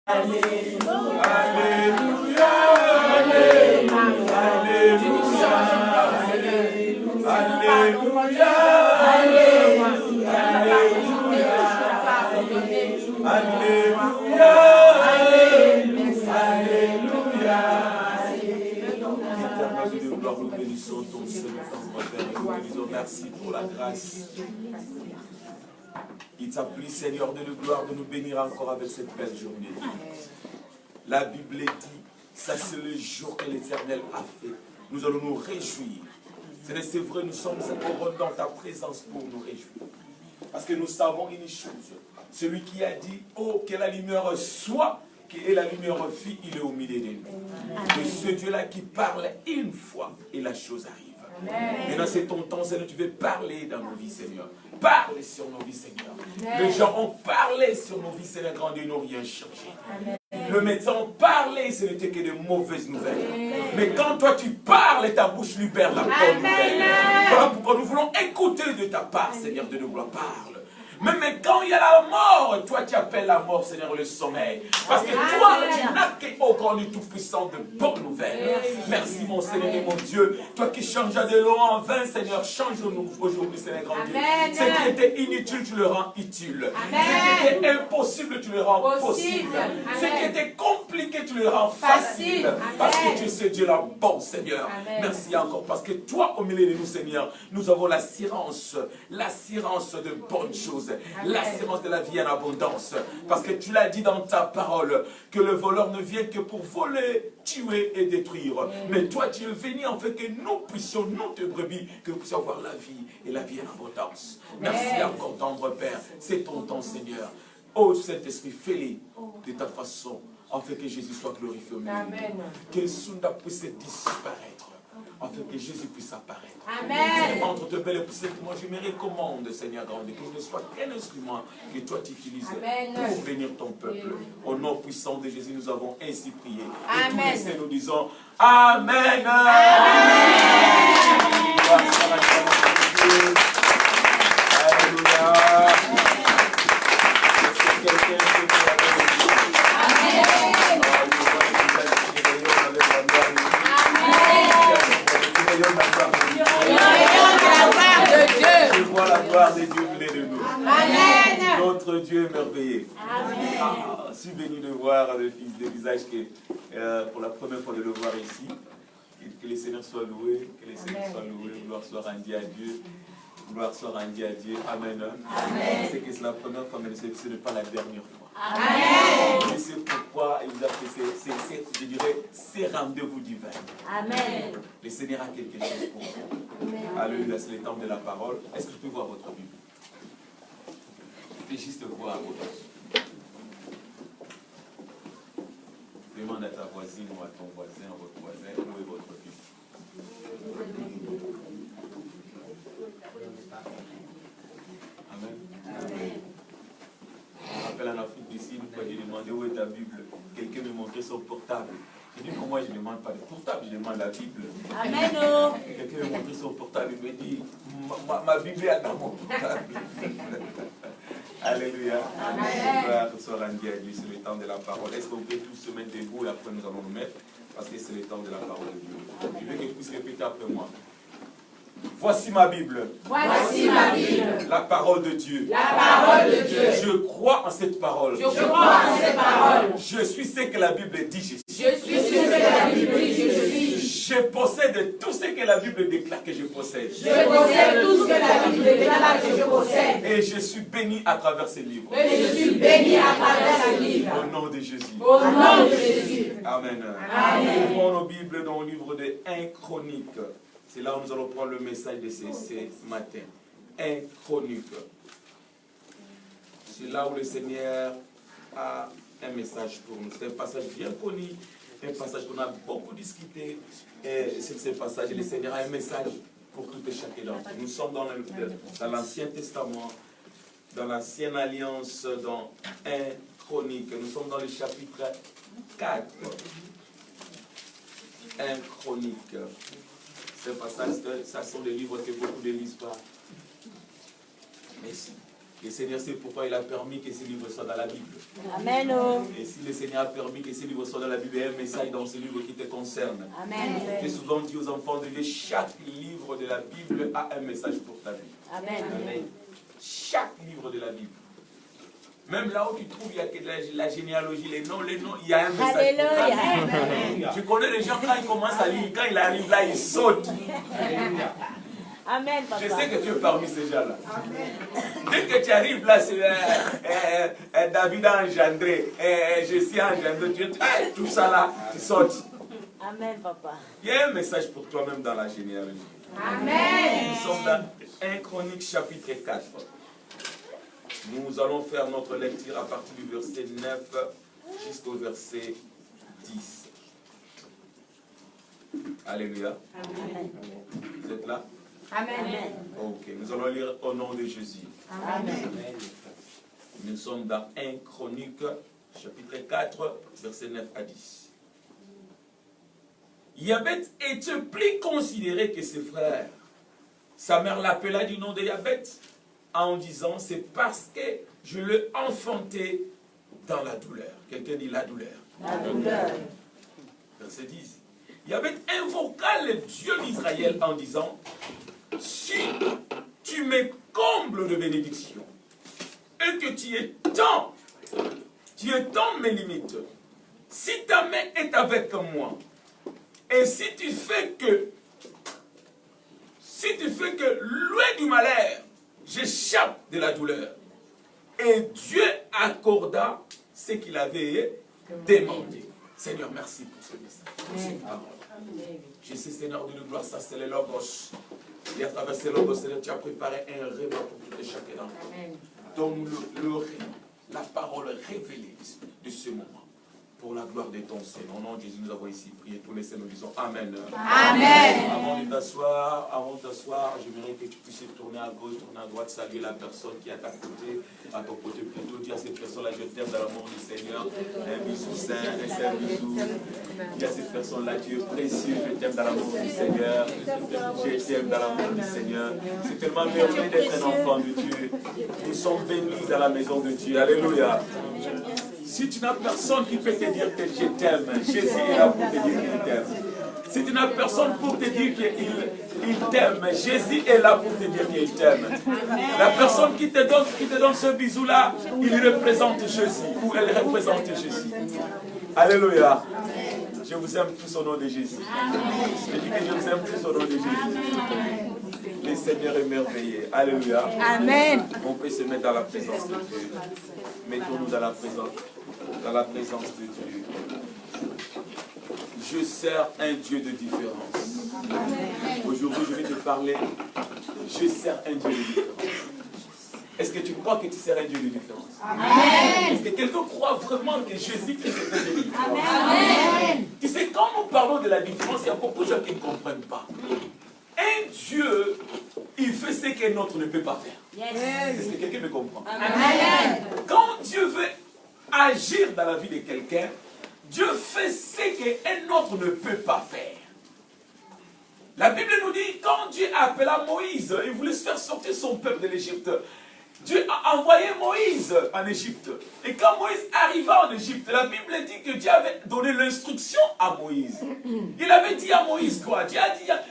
Alléluia. Alléluia. Éternel de gloire, nous bénissons ton Seigneur, ton Père, et nous te disons merci pour la grâce. Il t'a plu, Seigneur de gloire, de nous bénir encore avec cette belle journée. La Bible dit, ça c'est le jour que l'Éternel a fait. Nous allons nous réjouir. C'est vrai, nous sommes heureux dans ta présence pour nous réjouir. Parce que nous savons une chose. Celui qui a dit, oh, que la lumière soit, et la lumière fit, il est au milieu de nous. Et ce Dieu-là qui parle une fois, et la chose arrive. Maintenant, c'est ton temps, Seigneur, tu veux parler dans nos vies, Seigneur. Parle sur nos vies, Seigneur. Les gens ont parlé sur nos vies, Seigneur, grand Dieu, n'ont rien changé. Le médecin ont parlé, ce n'était que de mauvaises nouvelles. Mais quand toi tu parles, ta bouche libère la bonne nouvelle. Voilà pourquoi nous voulons écouter de ta part, Seigneur, de nous gloire. Parle. Même quand il y a la mort, toi tu appelles la mort, Seigneur, le sommeil. Parce que toi, tu n'as qu'au grand et tout-puissant de bonnes nouvelles. Merci mon Seigneur et mon Dieu. Toi qui changes de l'eau en vin, Seigneur, change-nous aujourd'hui, Seigneur, grand Dieu. Ce qui était inutile, tu le rends utile. Ce qui était impossible, tu le rends possible. Ce qui était compliqué, tu le rends facile. Parce que tu sais Dieu là bon, Seigneur. Merci encore. Parce que toi, au milieu de nous, Seigneur, nous avons l'assurance de bonnes choses. L'assurance de la vie en abondance. Parce que tu l'as dit dans ta parole, que le voleur ne vient que pour voler, tuer et détruire. Mais toi, tu es venu en fait que nous puissions, nous tes brebis, que nous puissions avoir la vie et la vie en abondance. Merci encore, tendre Père. C'est ton temps, Seigneur. Oh Saint-Esprit, fais-le de ta façon, afin que Jésus soit glorifié au milieu. Que le Sunda puisse disparaître, afin que Jésus puisse apparaître. Amen. Entre te belles et moi je me recommande, Seigneur grand, que je ne sois qu'un instrument que toi tu utilises pour bénir ton peuple. Au nom puissant de Jésus, nous avons ainsi prié. Et tous les saints nous disons Amen. Alléluia. Est-ce que quelqu'un peut dire je vois la gloire de Dieu venir de nous. Amen. Notre Dieu est merveilleux. Je suis béni de voir le fils de visage pour la première fois de le voir ici. Que le Seigneur soit loué, que le Seigneur soit loué, gloire soit rendue à Dieu. Gloire soit rendue à Dieu. Amen. C'est que c'est la première fois, mais ce n'est pas la dernière fois. Amen. Je sais pourquoi il vous a fait je dirais, ces rendez-vous divins. Amen. Le Seigneur a quelque chose pour vous. Alléluia, c'est le temps de la parole. Est-ce que je peux voir votre Bible? Je peux juste voir votre. Demande à ta voisine ou à ton voisin, à votre voisin, où est votre Bible? Amen. Amen. Je me rappelle en Afrique d'ici, une fois j'ai demandé où est ta Bible. Quelqu'un me montrait son portable. J'ai dit, moi je ne demande pas le portable, je demande la Bible. Amen. Quelqu'un me montrait son portable, il me dit, ma Bible est dans mon portable. Alléluia. Gloire soit rendue à Dieu, c'est le temps de la parole. Est-ce qu'on peut tous se mettre debout et après nous allons nous mettre? Parce que c'est le temps de la parole de Dieu. Je veux que vous puissiez répéter après moi. Voici ma Bible. Voici ma Bible. La parole de Dieu. La parole de Dieu. Je crois en cette parole. Je crois en cette parole. Je suis ce que la Bible dit. Je suis ce que la Bible dit. Je suis. Je possède tout ce que la Bible déclare que je possède. Je possède tout ce que la Bible déclare que je possède. Et je suis béni à travers ces livres. Et je suis béni à travers ces livres. Au nom de Jésus. Au nom de Jésus. Amen. Amen. Ouvrons nos Bibles dans le livre de 1 Chroniques. C'est là où nous allons prendre le message de ce matin. 1 Chroniques. C'est là où le Seigneur a un message pour nous. C'est un passage bien connu, un passage qu'on a beaucoup discuté. Et c'est ce passage, le Seigneur a un message pour tout et chacun d'entre nous. Nous sommes dans l'Ancien Testament, dans l'Ancienne Alliance, dans 1 Chroniques. Nous sommes dans le chapitre 4. 1 Chroniques. Ce passage, ça sont des livres que beaucoup de lisent pas. Mais si. Et Seigneur, c'est pourquoi il a permis que ces livres soient dans la Bible. Amen. Et si le Seigneur a permis que ces livres soient dans la Bible, il y a un message dans ces livres qui te concerne. Amen. J'ai souvent dit aux enfants de Dieu, chaque livre de la Bible a un message pour ta vie. Amen. Amen. Chaque livre de la Bible. Même là où tu trouves, il y a que la généalogie, les noms, il y a un message pour ta vie. Tu connais les gens, quand ils commencent à lire, quand il arrive là, ils sautent. Amen, papa. Je sais que tu es parmi ces gens-là. Dès que tu arrives là, c'est David a engendré, je suis engendré, tout ça là, tu sautes. Amen, papa. Il y a un message pour toi-même dans la généalogie. Amen. Nous sommes dans 1 Chronique chapitre 4. Nous allons faire notre lecture à partir du verset 9 jusqu'au verset 10. Alléluia. Amen. Vous êtes là? Amen. Ok, nous allons lire au nom de Jésus. Amen. Nous sommes dans 1 Chronique, chapitre 4, versets 9 à 10. Yabet était plus considéré que ses frères. Sa mère l'appela du nom de Yabet en disant, c'est parce que je l'ai enfanté dans la douleur. Quelqu'un dit la douleur. La douleur. Verset 10. Yabet invoqua le Dieu d'Israël en disant, si tu me combles de bénédictions et que tu étends mes limites, si ta main est avec moi, et si tu fais que loin du malheur, j'échappe de la douleur. Et Dieu accorda ce qu'il avait demandé. Seigneur, merci pour ce message. Amen. Je sais, Seigneur de gloire, ça c'est le logos. Et à travers ce logos, Seigneur, tu as préparé un rêve pour tout et chacun d'entre nous. Donne-nous le rêve, la parole révélée de ce moment. Pour la gloire de ton Seigneur. Au nom de Jésus, nous avons ici prié. Tous les saints, nous disons Amen. Amen. Avant de t'asseoir, j'aimerais que tu puisses tourner à gauche, tourner à droite, saluer la personne qui est à ta côté, à ton côté plutôt. Dis à cette personne-là, je t'aime dans l'amour du Seigneur. Un bisou saint, un bisou. Dis à cette personne-là, tu es précieux, je t'aime dans l'amour du Seigneur. Je t'aime dans l'amour du Seigneur. C'est tellement merveilleux d'être un enfant de Dieu. Nous sommes bénis dans la maison de Dieu. Alléluia. Si tu n'as personne qui peut te dire que je t'aime, Jésus est là pour te dire qu'il t'aime. Si tu n'as personne pour te dire qu'il t'aime, Jésus est là pour te dire qu'il t'aime. La personne qui te donne ce bisou-là, il représente Jésus, ou elle représente Jésus. Alléluia. Je vous aime tous au nom de Jésus. Je dis que je vous aime tous au nom de Jésus. Le Seigneur est merveilleux. Alléluia. Amen. On peut se mettre dans la présence de Dieu. Mettons-nous dans la présence de Dieu. Je sers un Dieu de différence. Aujourd'hui, je vais te parler. Je sers un Dieu de différence. Est-ce que tu crois que tu sers un Dieu de différence? Amen. Est-ce que quelqu'un croit vraiment que Jésus-Christ est un Dieu de différence? Amen. Tu sais, quand nous parlons de la différence, il y a beaucoup de gens qui ne comprennent pas. Un Dieu, il fait ce qu'un autre ne peut pas faire. Est-ce que quelqu'un me comprend? Amen. Quand Dieu veut agir dans la vie de quelqu'un, Dieu fait ce qu'un autre ne peut pas faire. La Bible nous dit, quand Dieu appela Moïse, il voulait se faire sortir son peuple de l'Égypte. Dieu a envoyé Moïse en Égypte. Et quand Moïse arriva en Égypte, la Bible dit que Dieu avait donné l'instruction à Moïse. Il avait dit à Moïse quoi? Dieu a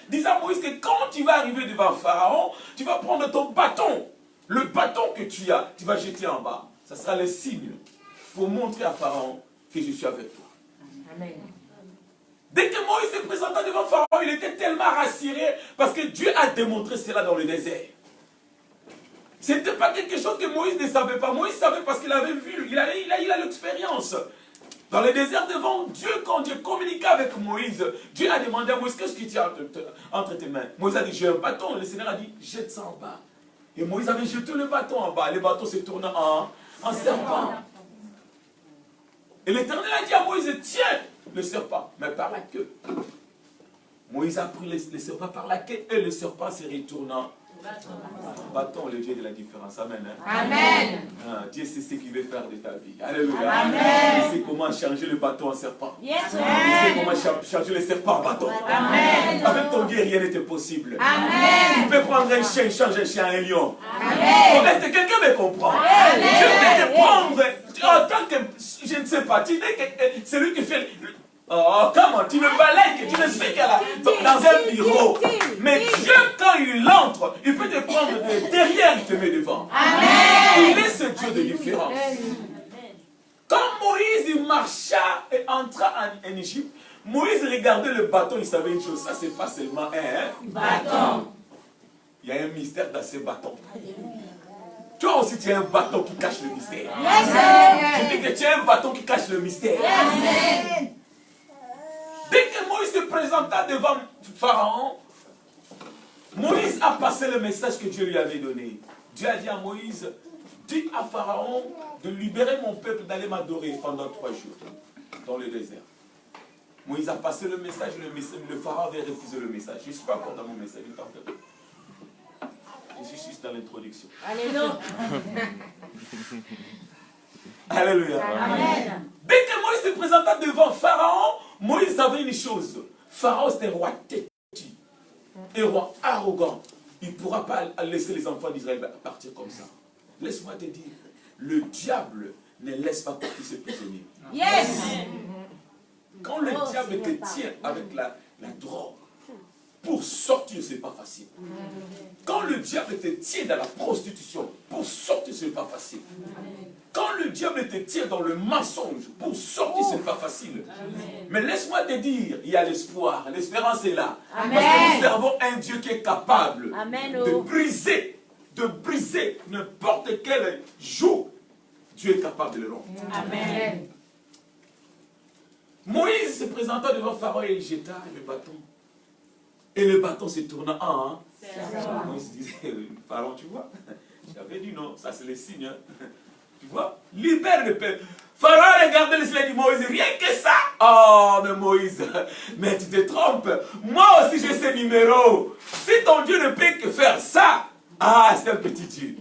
dit à Moïse que quand tu vas arriver devant Pharaon, tu vas prendre ton bâton. Le bâton que tu as, tu vas jeter en bas. Ça sera le signe pour montrer à Pharaon que je suis avec toi. Amen. Dès que Moïse se présenta devant Pharaon, il était tellement rassuré parce que Dieu a démontré cela dans le désert. Ce n'était pas quelque chose que Moïse ne savait pas. Moïse savait parce qu'il avait vu, il a l'expérience. Dans le désert devant Dieu, quand Dieu communiquait avec Moïse, Dieu a demandé à Moïse, qu'est-ce que tu as entre tes mains? Moïse a dit, j'ai un bâton. Le Seigneur a dit, jette ça en bas. Et Moïse avait jeté le bâton en bas. Le bâton se tourne en serpent. Et l'Éternel a dit à Moïse, tiens le serpent, mais par la queue. Moïse a pris le serpent par la queue et le serpent se retournant Bâton, le Dieu de la différence. Amen. Hein? Amen. Ah, Dieu sait ce qu'il veut faire de ta vie. Alléluia. Amen. Il sait comment changer le bâton en serpent. Yes, Il sait comment changer le serpent en bâton. Amen. Avec ton Dieu, rien n'était possible. Amen. Tu peux prendre un chien, changer un chien en un lion. Amen. Quelqu'un me comprend. Amen. Je vais te prendre en tant que, je ne sais pas, tu dis que c'est lui qui fait... Oh, comment? Tu ne balais que tu ne fais que dans un bureau. Mais Dieu, quand il entre, il peut te prendre de derrière, il te met devant. Amen. Il est ce Dieu de différence. Quand Moïse il marcha et entra en Égypte, Moïse regardait le bâton, il savait une chose, ça c'est pas seulement un Bâton. Il y a un mystère dans ces bâtons. Toi aussi tu as un bâton qui cache le mystère. Yes, Je dis que tu as un bâton qui cache le mystère. Amen. Dès que Moïse se présenta devant Pharaon, Moïse a passé le message que Dieu lui avait donné. Dieu a dit à Moïse, dis à Pharaon de libérer mon peuple d'aller m'adorer pendant 3 jours dans le désert. Moïse a passé le message, le Pharaon avait refusé le message. Je ne suis pas encore dans mon message, je t'en fais. Je suis juste dans l'introduction. Alléluia. Alléluia. Amen. Dès que Moïse se présenta devant Pharaon, Moïse savait une chose. Pharaon c'était un roi têtu, un roi arrogant. Il ne pourra pas laisser les enfants d'Israël partir comme ça. Laisse-moi te dire, le diable ne laisse pas partir ses prisonniers. Yes. Quand le diable te tient avec la drogue, pour sortir, ce n'est pas facile. Quand le diable te tient dans la prostitution, pour sortir, ce n'est pas facile. Quand le diable te tient dans le mensonge, pour sortir, ce n'est pas facile. Mais laisse-moi te dire, il y a l'espoir. L'espérance est là. Amen. Parce que nous servons un Dieu qui est capable Amen. de briser n'importe quel joug. Dieu est capable de le rompre. Amen. Moïse se présenta devant Pharaon et il jeta le bâton. Et le bâton se tourna en... Moïse disait, Pharaon, tu vois, j'avais dit non, ça c'est le signe. Hein. Tu vois, libère le peuple. Pharaon regardait le ciel et dit, Moïse, rien que ça. Oh, mais Moïse, mais tu te trompes. Moi aussi j'ai ce numéro. Si ton Dieu ne peut que faire ça, ah, c'est un petit Dieu.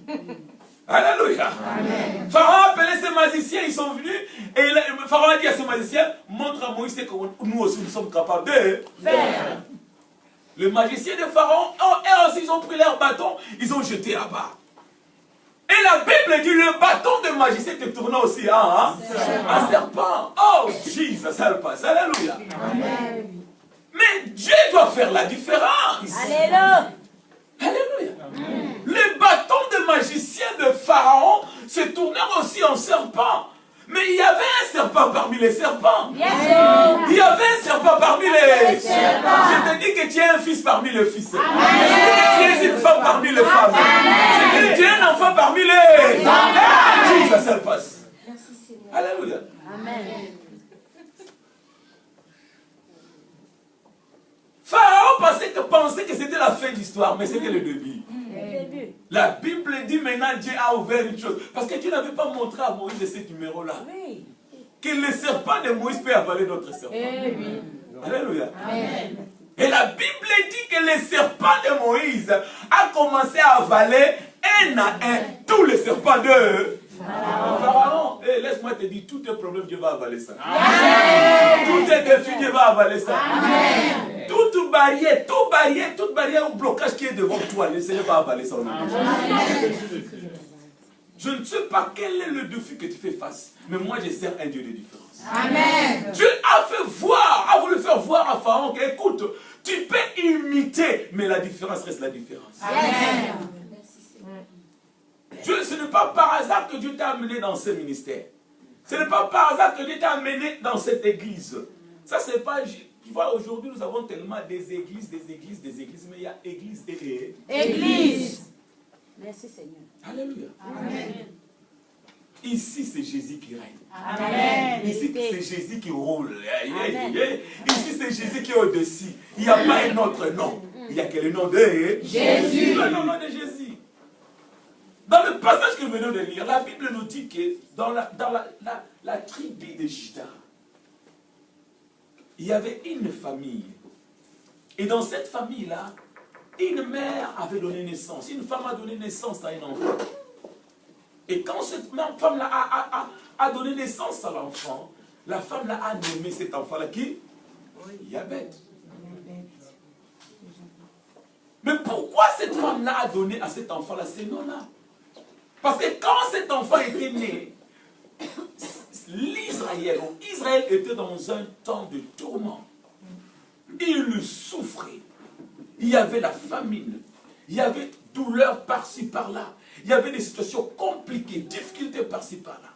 Alléluia. Amen. Pharaon appelait ses magiciens, ils sont venus. Et Pharaon a dit à ses magiciens, montre à Moïse que nous aussi nous sommes capables de faire. Les magiciens de Pharaon, eux aussi, ils ont pris leur bâton, ils ont jeté là-bas. Et la Bible dit, le bâton de magicien te tournant aussi en serpent. Oh, Jesus, ça passe. Alléluia. Amen. Mais Dieu doit faire la différence. Alléluia. Alléluia. Amen. Le bâton de magicien de Pharaon se tournait aussi en serpent. Mais il y avait un serpent parmi les serpents. Yes. Il y avait un serpent parmi les serpents. Je te dis que tu es un fils parmi les fils. Je te dis que tu es une femme parmi les femmes. Je te dis que tu es un enfant parmi les enfants. Ça passe. Alléluia. Amen. Pharaon pensait que c'était la fin de l'histoire, mais c'était le début. La Bible dit maintenant Dieu a ouvert une chose. Parce que Dieu n'avait pas montré à Moïse ce numéro-là. Oui. Que le serpent de Moïse peut avaler notre serpent. Oui. Alléluia. Amen. Et la Bible dit que le serpent de Moïse a commencé à avaler un à un tous les serpents de Pharaon. Hey, laisse-moi te dire, tout tes problèmes, Dieu va avaler ça. Amen. Tout tes défis, Dieu va avaler ça. Amen. Toute barrière ou blocage qui est devant toi, le Seigneur va avaler ça. Je ne sais pas quel est le défi que tu fais face, mais moi je sers un Dieu de différence. Amen. Dieu a voulu faire voir à Pharaon que, écoute, tu peux imiter, mais la différence reste la différence. Amen. Dieu, ce n'est pas par hasard que Dieu t'a amené dans ce ministère. Ce n'est pas par hasard que Dieu t'a amené dans cette église. Ça, c'est pas... Tu vois, aujourd'hui, nous avons tellement des églises, mais il y a église et église. Merci Seigneur. Alléluia. Amen. Ici, c'est Jésus qui règne. Amen. Ici, c'est Jésus qui roule. Amen. Ici, c'est Jésus qui est au-dessus. Il n'y a pas un autre nom. Il n'y a que le nom de Jésus. Le nom de Jésus. Dans le passage que nous venons de lire, la Bible nous dit que dans la tribu de Juda, il y avait une famille. Et dans cette famille-là, Une mère avait donné naissance, une femme a donné naissance à un enfant. Et quand cette femme-là a donné naissance à l'enfant, la femme-là a nommé cet enfant-là qui? Yabet. Mais pourquoi cette femme-là a donné à cet enfant-là ces noms-là? Parce que quand cet enfant était né, Israël était dans un temps de tourment. Il souffrait. Il y avait la famine. Il y avait douleur par-ci, par-là. Il y avait des situations compliquées, difficultés par-ci, par-là.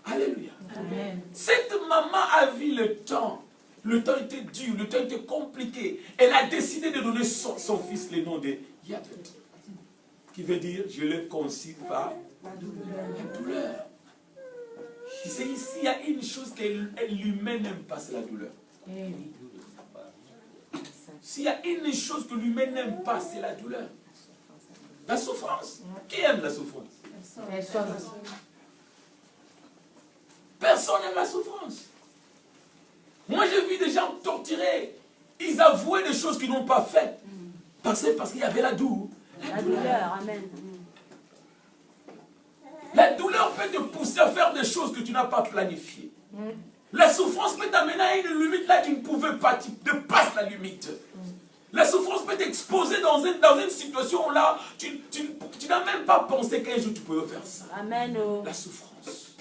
Alléluia. Amen. Cette maman a vu le temps. Le temps était dur, le temps était compliqué. Elle a décidé de donner son fils le nom de Yabet. Qui veut dire, je le concilie par la douleur. Tu sais, ici, il y a une chose que l'humain n'aime pas, c'est la douleur. S'il y a une chose que l'humain n'aime pas, c'est la douleur. La souffrance. Qui aime la souffrance? Personne n'aime la souffrance. Moi, j'ai vu des gens torturés. Ils avouaient des choses qu'ils n'ont pas faites. Parce qu'il y avait la douleur. La douleur, amen. La douleur peut te pousser à faire des choses que tu n'as pas planifiées. La souffrance peut t'amener à une limite là tu ne pouvais pas, tu dépasses la limite. La souffrance peut t'exposer dans une situation là, tu n'as même pas pensé qu'un jour tu pouvais faire ça. Amen. La souffrance.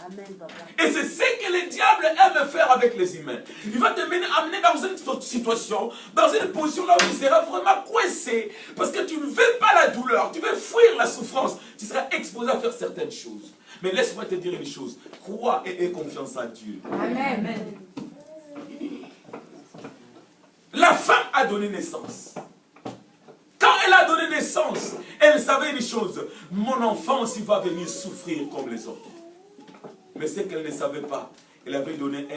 Amen, papa. Et c'est ce que le diable aime faire avec les humains. Il va te amener dans une situation, dans une position là où tu seras vraiment coincé. Parce que tu ne veux pas la douleur, tu veux fuir la souffrance. Tu seras exposé à faire certaines choses. Mais laisse-moi te dire une chose. Crois et aie confiance en Dieu. Amen. La femme a donné naissance. Quand elle a donné naissance, elle savait une chose. Mon enfant aussi va venir souffrir comme les autres. Mais ce qu'elle ne savait pas, elle avait donné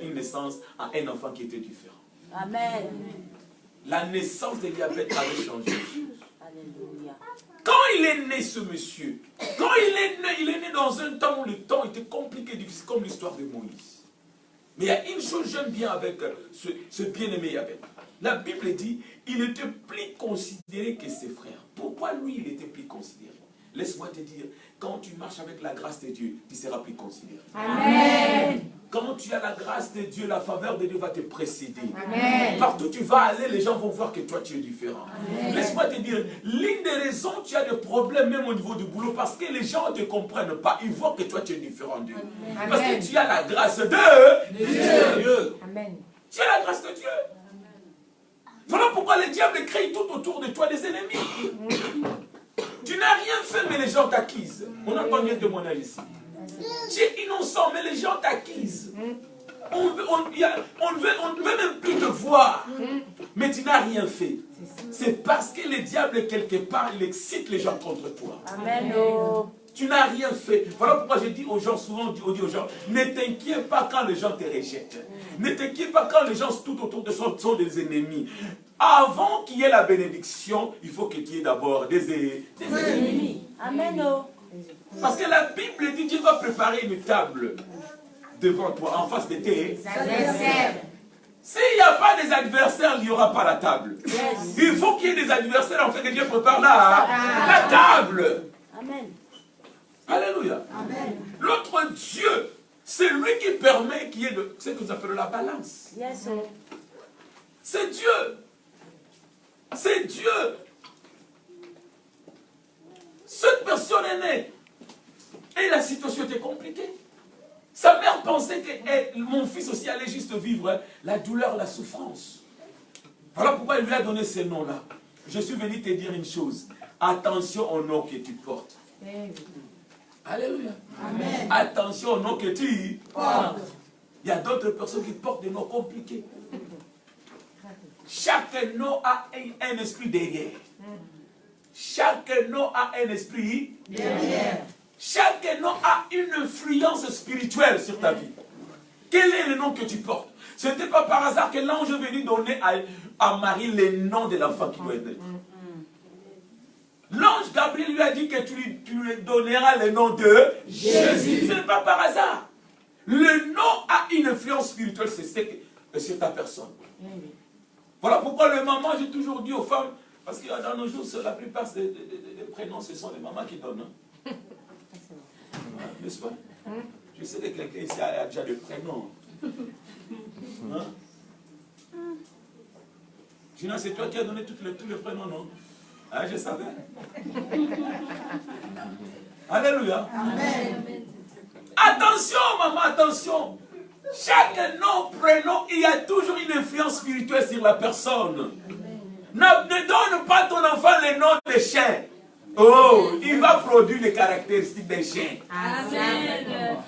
une naissance à un enfant qui était différent. Amen. La naissance de Yabet avait changé. Alléluia. Quand il est né, ce monsieur, quand il est né dans un temps où le temps était compliqué, difficile, comme l'histoire de Moïse. Mais il y a une chose que j'aime bien avec ce bien-aimé Yabet. La Bible dit, il était plus considéré que ses frères. Pourquoi lui, il était plus considéré? Laisse-moi te dire, quand tu marches avec la grâce de Dieu, tu seras plus considéré. Amen. Quand tu as la grâce de Dieu, la faveur de Dieu va te précéder. Amen. Partout où tu vas aller, les gens vont voir que toi, tu es différent. Laisse-moi te dire, l'une des raisons tu as des problèmes même au niveau du boulot, parce que les gens ne te comprennent pas. Ils voient que toi, tu es différent d'eux. Parce que tu as la grâce de Dieu. Amen. Tu as la grâce de Dieu. Voilà pourquoi le diable crée tout autour de toi des ennemis. Tu n'as rien fait, mais les gens t'acquisent. On a combien de témoignages ici? Tu es innocent, mais les gens t'acquisent. On ne veut même plus te voir. Mais tu n'as rien fait. C'est parce que le diable, quelque part, il excite les gens contre toi. Amen. Tu n'as rien fait. Voilà pourquoi je dis aux gens, souvent on dit aux gens, ne t'inquiète pas quand les gens te rejettent. Ne t'inquiète pas quand les gens tout autour de toi sont des ennemis. Avant qu'il y ait la bénédiction, il faut que tu aies d'abord des ennemis. Amen. Parce que la Bible dit, Dieu va préparer une table devant toi, en face de tes adversaires. S'il n'y a pas des adversaires, il n'y aura pas la table. Yes. Il faut qu'il y ait des adversaires, en fait, que Dieu prépare la table. Amen. Alléluia. Amen. L'autre Dieu, c'est lui qui permet qu'il y ait ce que nous appelons la balance. Yes. C'est Dieu. C'est Dieu. Cette personne est née. Et la situation était compliquée. Sa mère pensait que mon fils aussi allait juste vivre la douleur, la souffrance. Voilà pourquoi il lui a donné ce nom-là. Je suis venu te dire une chose. Attention au nom que tu portes. Alléluia. Amen. Attention au nom que tu portes. Il y a d'autres personnes qui portent des noms compliqués. Chaque nom a un esprit derrière. Chaque nom a un esprit derrière. Chaque nom a une influence spirituelle sur ta vie. Quel est le nom que tu portes? Ce n'était pas par hasard que l'ange est venu donner à Marie le nom de l'enfant qui doit être. L'ange Gabriel lui a dit que tu lui donneras le nom de Jésus. Ce n'est pas par hasard. Le nom a une influence spirituelle sur ta personne. Voilà pourquoi le maman, j'ai toujours dit aux femmes, Parce que dans nos jours, la plupart des prénoms, ce sont les mamans qui donnent. Hein? N'est-ce pas? Je sais que quelqu'un ici a déjà des prénoms. Hein? Sinon, c'est toi qui as donné tous les prénoms, non? Ah, je savais. Alléluia. Amen. Attention, maman, attention. Chaque nom, prénom, il y a toujours une influence spirituelle sur la personne. Ne donne pas à ton enfant le nom de chien. Oh, il va produire les caractéristiques des chiens. Amen.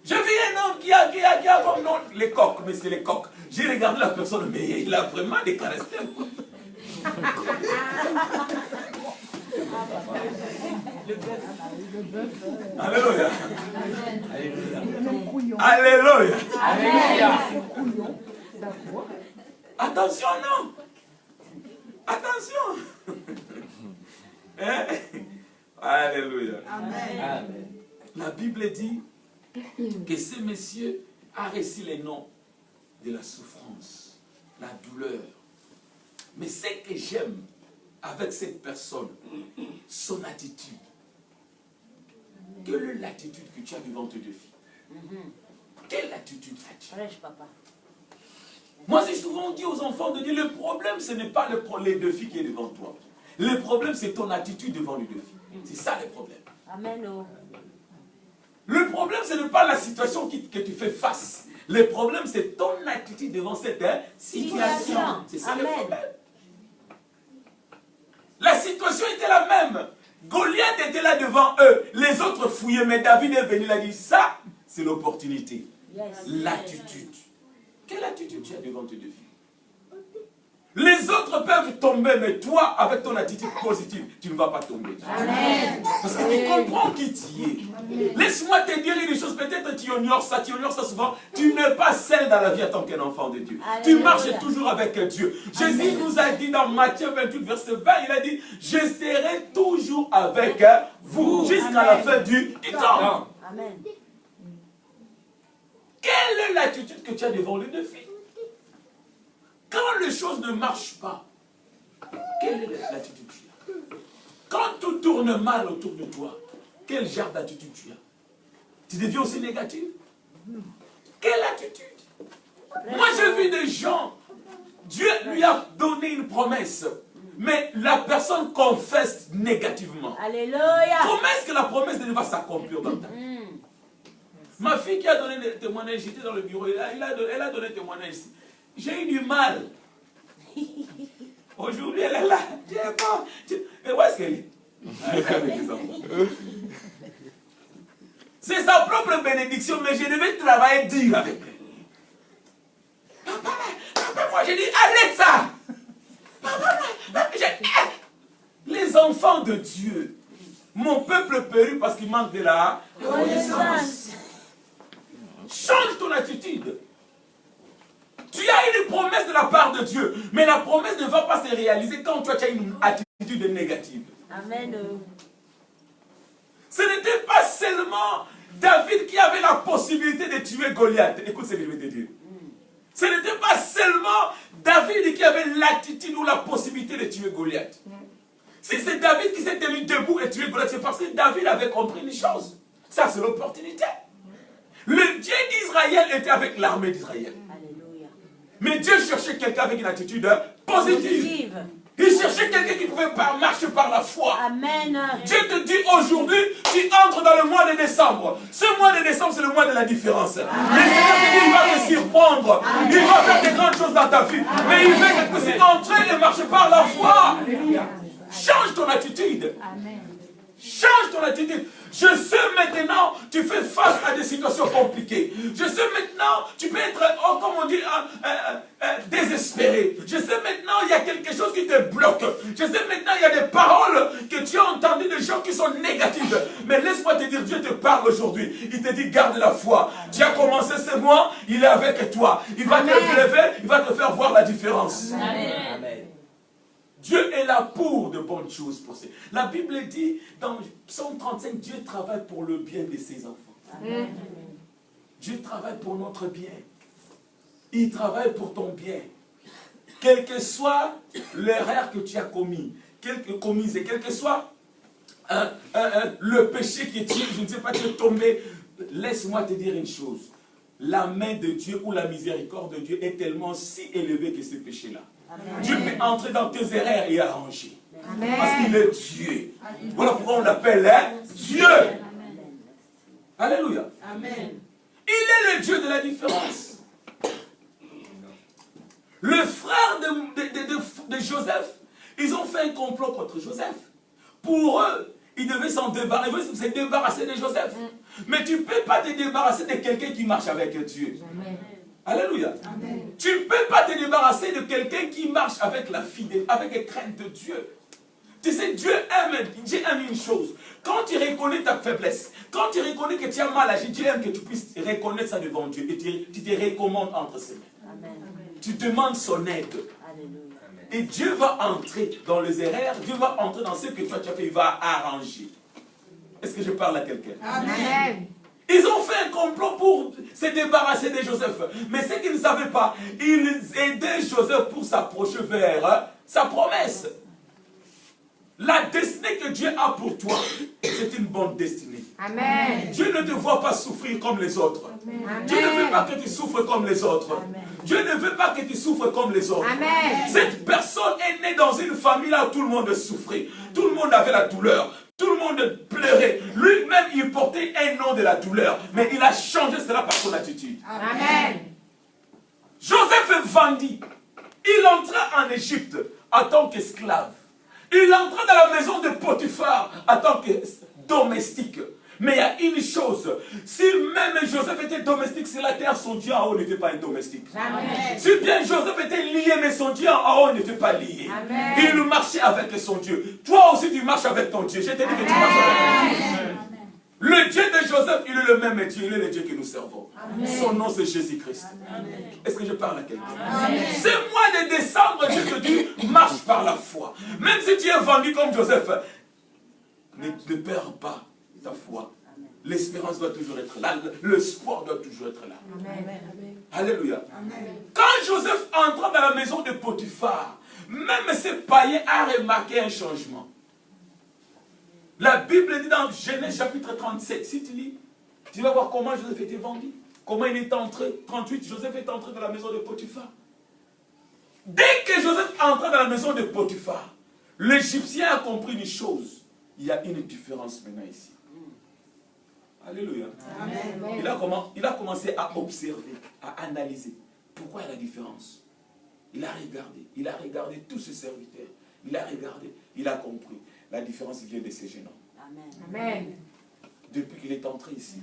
Je vis un homme qui a comme nom les coqs, mais c'est les coqs. J'ai regardé la personne, mais il a vraiment des caractéristiques. Alléluia. Alléluia. Alléluia. Attention, non. Attention. Hein? Alléluia. Amen. La Bible dit que ce monsieur a reçu les noms de la souffrance, la douleur. Mais ce que j'aime avec cette personne, son attitude. Quelle est l'attitude que tu as devant tes défis? Quelle attitude as-tu? Papa. Moi, j'ai souvent dit aux enfants de dire, le problème, ce n'est pas les défis qui est devant toi. Le problème, c'est ton attitude devant le défi. C'est ça le problème. Amen. Le problème, ce n'est pas la situation que tu fais face. Le problème, c'est ton attitude devant cette situation. C'est ça le problème. La situation était la même. Goliath était là devant eux. Les autres fouillaient, mais David est venu, il a dit, ça, c'est l'opportunité. L'attitude. Quelle attitude tu as devant tes défis? Les autres peuvent tomber, mais toi, avec ton attitude positive, tu ne vas pas tomber. Amen. Parce que tu comprends qui tu es. Laisse-moi te dire une chose, peut-être tu ignores ça souvent. Tu n'es pas seul dans la vie en tant qu'un enfant de Dieu. Alléluia. Tu marches toujours avec Dieu. Amen. Jésus nous a dit dans Matthieu 28, verset 20, il a dit, je serai toujours avec vous jusqu'à la fin du temps. Amen. Quelle est l'attitude que tu as devant le défi? Quand les choses ne marchent pas, quelle est l'attitude que tu as? Quand tout tourne mal autour de toi, quel genre d'attitude tu as? Tu deviens aussi négatif? Quelle attitude? Moi j'ai vu des gens, Dieu lui a donné une promesse, mais la personne confesse négativement. Alléluia. Comment est-ce que la promesse ne va s'accomplir dans ta vie? Ma fille qui a donné des témoignages, j'étais dans le bureau, elle a donné des témoignages ici. J'ai eu du mal. Aujourd'hui, elle est là. Et où est-ce qu'elle est? C'est sa propre bénédiction, mais je devais travailler dur avec elle. Papa, moi j'ai dit, arrête ça. Les enfants de Dieu, mon peuple périt parce qu'il manque de la connaissance. Change ton attitude. Tu as une promesse de la part de Dieu, mais la promesse ne va pas se réaliser quand tu as une attitude négative. Amen. Ce n'était pas seulement David qui avait la possibilité de tuer Goliath. Écoute ce que je vais te dire. Ce n'était pas seulement David qui avait l'attitude ou la possibilité de tuer Goliath. Si c'est David qui s'est tenu debout et tué Goliath, c'est parce que David avait compris une chose. Ça, c'est l'opportunité. Le Dieu d'Israël était avec l'armée d'Israël. Mais Dieu cherchait quelqu'un avec une attitude positive. Il cherchait quelqu'un qui pouvait marcher par la foi. Amen. Dieu te dit aujourd'hui, tu entres dans le mois de décembre. Ce mois de décembre, c'est le mois de la différence. Le Seigneur te dit, il va te surprendre. Amen. Il va faire des grandes choses dans ta vie. Mais il veut que tu puisses entrer et marcher par la foi. Change ton attitude. Amen. Change ton attitude. Je sais maintenant, tu fais face à des situations compliquées. Je sais maintenant, tu peux être, comme on dit, désespéré. Je sais maintenant, il y a quelque chose qui te bloque. Je sais maintenant, il y a des paroles que tu as entendues de gens qui sont négatives. Mais laisse-moi te dire, Dieu te parle aujourd'hui. Il te dit, garde la foi. Tu as commencé ce mois, il est avec toi. Il va te lever, il va te faire voir la différence. Amen. Amen. Dieu est là pour de bonnes choses pour ces. La Bible dit dans Psaume 35, Dieu travaille pour le bien de ses enfants. Amen. Dieu travaille pour notre bien. Il travaille pour ton bien. quelle que soit l'erreur que tu as commise, et quel que soit le péché que tu, je ne sais pas, tu es tombé, laisse-moi te dire une chose. La main de Dieu ou la miséricorde de Dieu est tellement si élevée que ce péché-là. Dieu peut entrer dans tes erreurs et arranger. Amen. Parce qu'il est Dieu. Amen. Voilà pourquoi on l'appelle Dieu. Amen. Alléluia. Amen. Il est le Dieu de la différence. Le frère de Joseph, ils ont fait un complot contre Joseph. Pour eux, ils devaient se débarrasser de Joseph. Mais tu ne peux pas te débarrasser de quelqu'un qui marche avec Dieu. Amen. Alléluia. Amen. Tu ne peux pas te débarrasser de quelqu'un qui marche avec la fidélité, avec la crainte de Dieu. Tu sais, Dieu aime une chose. Quand tu reconnais ta faiblesse, quand tu reconnais que tu as mal agi, Dieu aime que tu puisses reconnaître ça devant Dieu et tu te recommandes entre ses mains. Amen. Tu demandes son aide. Alléluia. Et Dieu va entrer dans les erreurs, Dieu va entrer dans ce que toi tu as fait, il va arranger. Est-ce que je parle à quelqu'un? Amen. Ils ont fait un complot pour se débarrasser de Joseph. Mais ce qu'ils ne savaient pas, ils aidaient Joseph pour s'approcher vers sa promesse. La destinée que Dieu a pour toi, c'est une bonne destinée. Amen. Dieu ne te voit pas souffrir comme les autres. Amen. Dieu ne veut pas que tu souffres comme les autres. Amen. Dieu ne veut pas que tu souffres comme les autres. Amen. Cette personne est née dans une famille là où tout le monde souffrait. Tout le monde avait la douleur. Tout le monde pleurait. Lui-même, il portait un nom de la douleur. Mais il a changé cela par son attitude. Amen. Joseph est vendu. Il entra en Égypte en tant qu'esclave. Il entra dans la maison de Potiphar en tant que domestique. Mais il y a une chose. Si même Joseph était domestique sur la terre, son Dieu en haut n'était pas un domestique. Amen. Si bien Joseph était lié, mais son Dieu en haut n'était pas lié. Amen. Il marchait avec son Dieu. Toi aussi, tu marches avec ton Dieu. Je t'ai dit que tu marches avec ton Dieu. Le Dieu de Joseph, il est le même Dieu. Il est le Dieu que nous servons. Amen. Son nom, c'est Jésus-Christ. Est-ce que je parle à quelqu'un? C'est moi de descendre, Dieu te dit, marche par la foi. Même si tu es vendu comme Joseph, ne perds pas ta foi. L'espérance doit toujours être là. L'espoir doit toujours être là. Amen. Alléluia. Amen. Quand Joseph entra dans la maison de Potiphar, même ses païens ont remarqué un changement. La Bible dit dans Genèse chapitre 37, si tu lis, tu vas voir comment Joseph était vendu. Comment il est entré. 38, Joseph est entré dans la maison de Potiphar. Dès que Joseph entra dans la maison de Potiphar, l'Égyptien a compris une chose. Il y a une différence maintenant ici. Alléluia. Amen. Il a commencé à observer, à analyser. Pourquoi il y a la différence? Il a regardé tous ses serviteurs. Il a regardé, il a compris. La différence vient de ces jeunes hommes. Amen. Depuis qu'il est entré ici,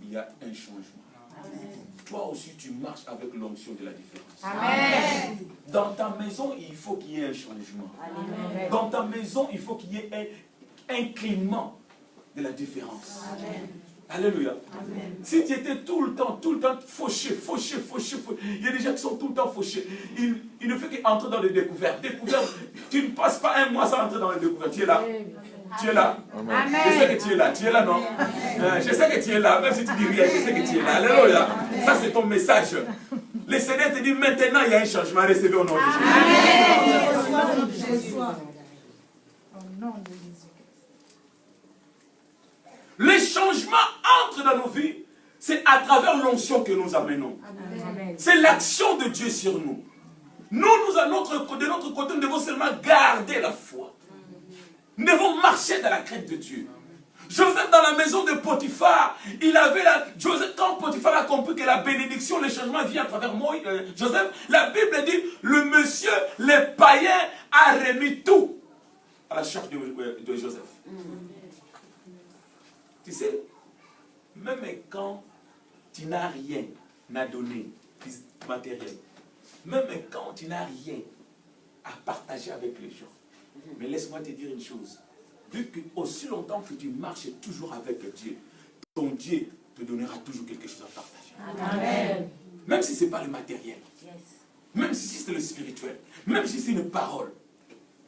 il y a un changement. Amen. Toi aussi, tu marches avec l'onction de la différence. Amen. Dans ta maison, il faut qu'il y ait un changement. Amen. Dans ta maison, il faut qu'il y ait un climat de la différence. Amen. Alléluia. Amen. Si tu étais tout le temps fauché, il y a des gens qui sont tout le temps fauchés. Il ne fait qu'entrer dans les découvertes. Tu ne passes pas un mois sans entrer dans les découvertes. Tu es là. Tu es là. Amen. Je sais que tu es là. Tu es là, non? Je sais que tu es là. Même si tu dis rien, je sais que tu es là. Alléluia. Ça, c'est ton message. Le Seigneur te dit maintenant, il y a un changement. Recevez au nom de Jésus. Le changement entre dans nos vies, c'est à travers l'onction que nous amenons. C'est l'action de Dieu sur nous. Nous, de notre côté, nous devons seulement garder la foi. Nous devons marcher dans la crainte de Dieu. Joseph, dans la maison de Potiphar, quand Potiphar a compris que la bénédiction, le changement vient à travers Joseph, la Bible dit, le monsieur, les païens, a remis tout à la charge de Joseph. Tu sais, même quand tu n'as rien à donner, matériel, même quand tu n'as rien à partager avec les gens, mais laisse-moi te dire une chose, vu que aussi longtemps que tu marches toujours avec Dieu, ton Dieu te donnera toujours quelque chose à partager. Amen. Même si ce n'est pas le matériel, même si c'est le spirituel, même si c'est une parole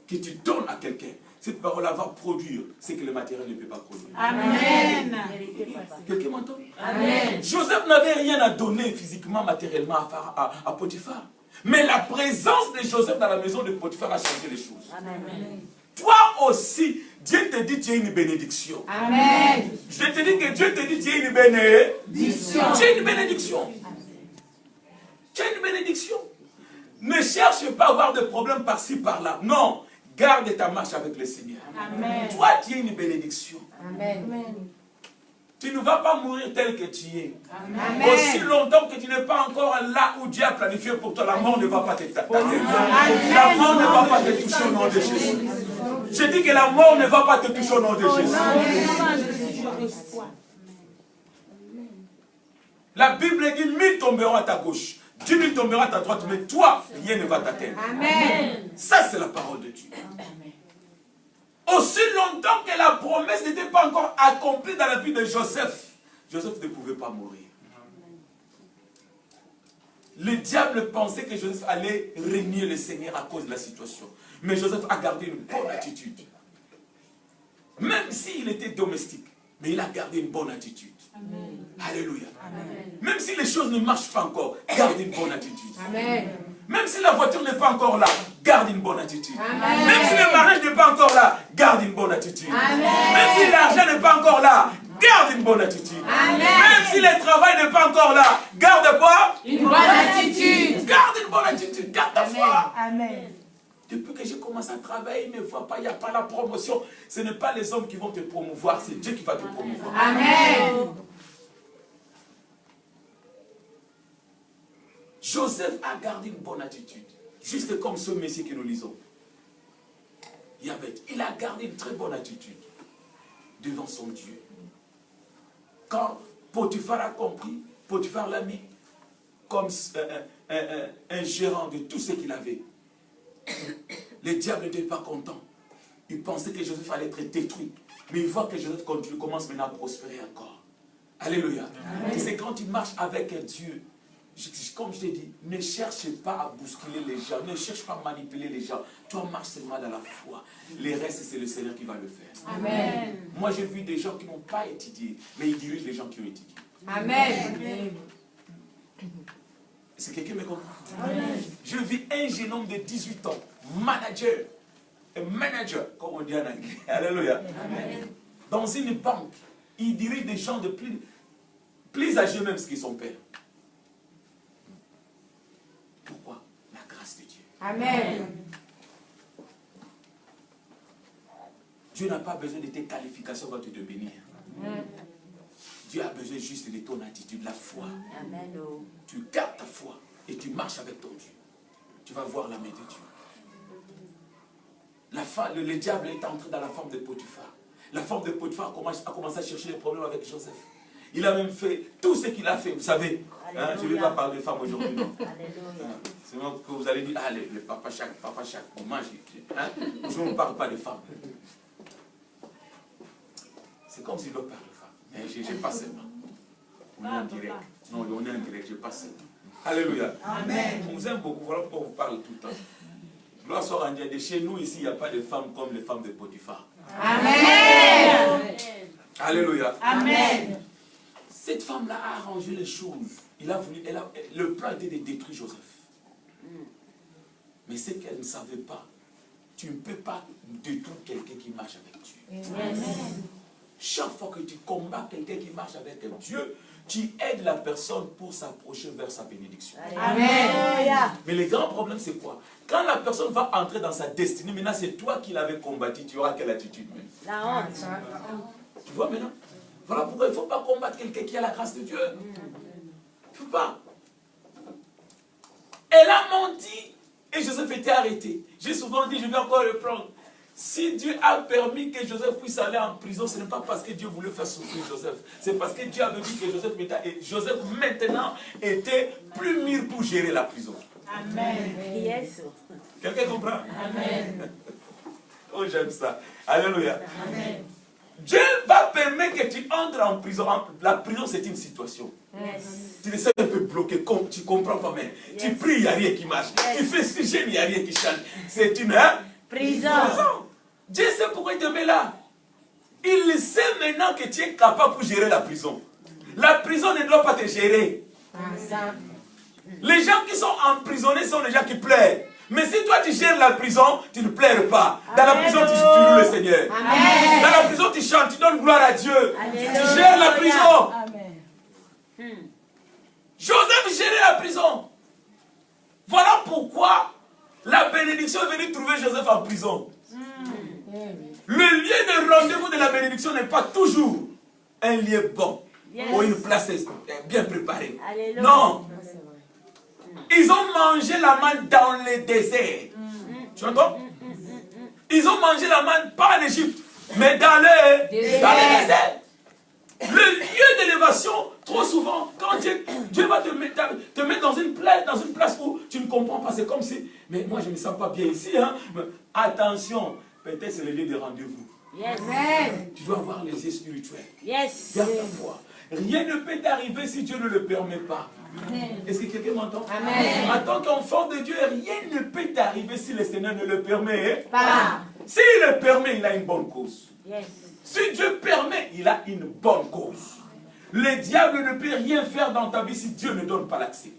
que tu donnes à quelqu'un, cette parole-là va produire ce que le matériel ne peut pas produire. Amen. Quelqu'un m'entend? Amen. Joseph n'avait rien à donner physiquement, matériellement à Potiphar. Mais la présence de Joseph dans la maison de Potiphar a changé les choses. Amen. Toi aussi, Dieu te dit tu es une bénédiction. Amen. Je te dis que Dieu te dit tu es une bénédiction. Tu es une bénédiction. Tu es une bénédiction. Ne cherche pas à avoir de problèmes par-ci, par-là. Non. Garde ta marche avec le Seigneur. Amen. Toi, tu es une bénédiction. Amen. Tu ne vas pas mourir tel que tu es. Amen. Aussi longtemps que tu n'es pas encore là où Dieu a planifié pour toi, la mort ne va pas te toucher. La mort ne va pas te toucher au nom de Jésus. Je dis que la mort ne va pas te toucher au nom de Jésus. La Bible dit 1000 tomberont à ta gauche, 10 000 tomberont à ta droite, mais toi, rien ne va t'atteindre. Amen. Ça, c'est la parole de Dieu. Aussi longtemps que la promesse n'était pas encore accomplie dans la vie de Joseph, Joseph ne pouvait pas mourir. Le diable pensait que Joseph allait régner le Seigneur à cause de la situation. Mais Joseph a gardé une bonne attitude. Même s'il était domestique, mais il a gardé une bonne attitude. Amen. Alléluia. Amen. Même si les choses ne marchent pas encore, garde une bonne attitude. Amen. Même si la voiture n'est pas encore là, garde une bonne attitude. Amen. Même si le mariage n'est pas encore là, garde une bonne attitude. Amen. Même si l'argent n'est pas encore là, garde une bonne attitude. Amen. Même si le travail n'est pas encore là, garde quoi? Une bonne attitude. Garde une bonne attitude, garde ta foi. Amen. Depuis que j'ai commencé à travailler, il ne me voit pas, il n'y a pas la promotion. Ce n'est pas les hommes qui vont te promouvoir, c'est Dieu qui va te promouvoir. Amen. Joseph a gardé une bonne attitude, juste comme ce Messie que nous lisons. Yabet, il a gardé une très bonne attitude devant son Dieu. Quand Potiphar a compris, Potiphar l'a mis comme un gérant de tout ce qu'il avait. Le diable n'était pas content. Il pensait que Joseph allait être détruit. Mais il voit que Joseph continue, commence maintenant à prospérer encore. Alléluia. C'est quand tu marches avec Dieu, comme je t'ai dit, ne cherche pas à bousculer les gens, ne cherche pas à manipuler les gens. Toi, marche seulement dans la foi. Les restes, c'est le Seigneur qui va le faire. Amen. Moi, j'ai vu des gens qui n'ont pas étudié, mais ils dirigent les gens qui ont étudié. Amen. Est-ce que quelqu'un me comprend? Amen. Je vis un jeune homme de 18 ans, manager, comme on dit en anglais. Alléluia. Amen. Dans une banque, il dirige des gens de plus âgés même que son père. Pourquoi? La grâce de Dieu. Amen. Dieu n'a pas besoin de tes qualifications quand tu te bénir. Dieu a besoin juste de ton attitude, la foi. Amen. Tu gardes ta foi et tu marches avec ton Dieu. Tu vas voir la main de Dieu. Le diable est entré dans la femme de Potiphar. La femme de Potiphar a commencé à chercher des problèmes avec Joseph. Il a même fait tout ce qu'il a fait. Vous savez, hein, je ne vais pas parler de femmes aujourd'hui. Sinon que vous allez dire, ah, le papa chaque, on mange. Hein? Je ne parle pas de femmes. C'est comme si l'autre parle de femmes. Mais je passe seulement. On est en direct. Non, on est en direct, je passe seulement. Alléluia. Amen. On vous aime beaucoup, voilà pourquoi on vous parle tout le temps. Gloire soit rendue à Dieu. Chez nous, ici, il n'y a pas de femmes comme les femmes de Potiphar. Amen. Alléluia. Amen. Cette femme-là a arrangé les choses. Le plan était de détruire Joseph. Mais c'est qu'elle ne savait pas. Tu ne peux pas détruire quelqu'un qui marche avec Dieu. Amen. Chaque fois que tu combats quelqu'un qui marche avec Dieu, tu aides la personne pour s'approcher vers sa bénédiction. Amen. Mais le grand problème, c'est quoi? Quand la personne va entrer dans sa destinée, maintenant c'est toi qui l'avais combattu, tu auras quelle attitude même? La honte. Tu vois maintenant? Voilà pourquoi il ne faut pas combattre quelqu'un qui a la grâce de Dieu. Il ne faut pas. Elle a menti et Joseph était arrêté. J'ai souvent dit, je vais encore reprendre. Si Dieu a permis que Joseph puisse aller en prison, ce n'est pas parce que Dieu voulait faire souffrir Joseph. C'est parce que Dieu avait dit que Joseph maintenant était plus mûr pour gérer la prison. Amen. Yes. Quelqu'un comprend? Amen. Oh, j'aime ça. Alléluia. Amen. Dieu va permettre que tu entres en prison. La prison, c'est une situation. Yes. Tu laisses un peu bloqué, tu ne comprends pas même. Yes. Tu pries, il n'y a rien qui marche. Yes. Tu fais ce que j'aime, il n'y a rien qui change. C'est une prison. Dieu sait pourquoi il te met là. Il sait maintenant que tu es capable pour gérer la prison. La prison ne doit pas te gérer. Les gens qui sont emprisonnés sont les gens qui plaident. Mais si toi tu gères la prison, tu ne plaides pas. Dans la prison, tu loues le Seigneur. Amen. Dans la prison, tu chantes, tu donnes gloire à Dieu. Alléluia. Tu gères la prison. Amen. Joseph gérait la prison. Voilà pourquoi la bénédiction est venue trouver Joseph en prison. Le lieu de rendez-vous de la bénédiction n'est pas toujours un lieu bon ou une place bien préparée. Alléluia. Non. Ils ont mangé la manne dans le désert. Tu entends? Ils ont mangé la manne pas en Égypte, mais dans le désert. Le lieu d'élévation, trop souvent, quand Dieu va te mettre dans une place où tu ne comprends pas, c'est comme si, mais moi je ne me sens pas bien ici. Hein. Mais attention, peut-être c'est le lieu de rendez-vous. Yes. Tu dois avoir les yeux spirituels. Yes. Garde ta foi. Rien ne peut t'arriver si Dieu ne le permet pas. Est-ce que quelqu'un m'entend? Amen. En tant qu'enfant de Dieu, rien ne peut t'arriver si le Seigneur ne le permet Pas. S'il le permet, il a une bonne cause. Yes. Si Dieu permet, il a une bonne cause. Le diable ne peut rien faire dans ta vie si Dieu ne donne pas l'accès.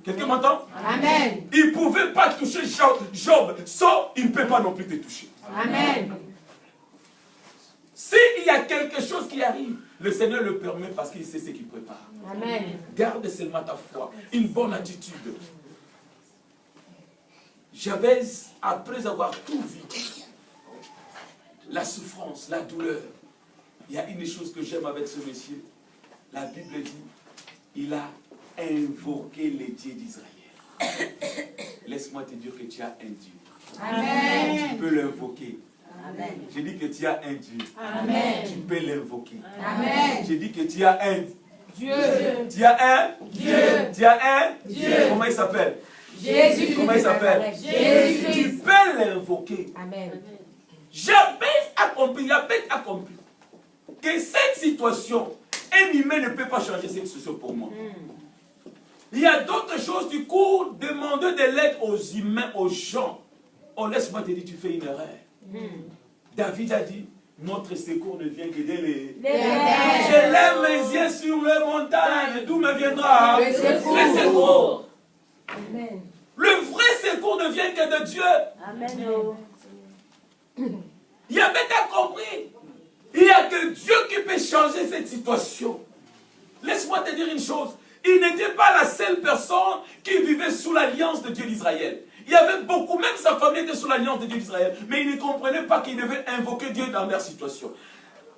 Quelqu'un m'entend? Amen. Il ne pouvait pas toucher Job, sauf il ne peut pas non plus te toucher. Amen. S'il y a quelque chose qui arrive, le Seigneur le permet parce qu'il sait ce qu'il prépare. Amen. Garde seulement ta foi, une bonne attitude. Jabez, après avoir tout vécu, la souffrance, la douleur, il y a une chose que j'aime avec ce monsieur. La Bible dit, il a invoqué les dieux d'Israël. Laisse-moi te dire que tu as un Dieu. Amen. Tu peux l'invoquer. Amen. J'ai dit que tu as un Dieu. Amen. Tu peux l'invoquer. Amen. J'ai dit que tu as un Dieu. Tu as un Dieu. Tu as un Dieu. Comment il s'appelle? Jésus. Comment il s'appelle? Jésus. Tu peux l'invoquer. Amen. Jabez a compris que cette situation, un humain ne peut pas changer cette situation pour moi. Il y a d'autres choses, du coup, demander de l'aide aux humains, aux gens. Oh, laisse-moi te dire, tu fais une erreur. David a dit, notre secours ne vient que de les... Je lève mes yeux sur les montagnes, d'où me viendra Le secours. Amen. Le vrai secours ne vient que de Dieu. Amen. Il y avait compris. Il n'y a que Dieu qui peut changer cette situation. Laisse-moi te dire une chose. Il n'était pas la seule personne qui vivait sous l'alliance de Dieu d'Israël. Il y avait beaucoup, même sa famille était sous l'alliance de Dieu d'Israël. Mais ils ne comprenaient pas qu'ils devaient invoquer Dieu dans leur situation.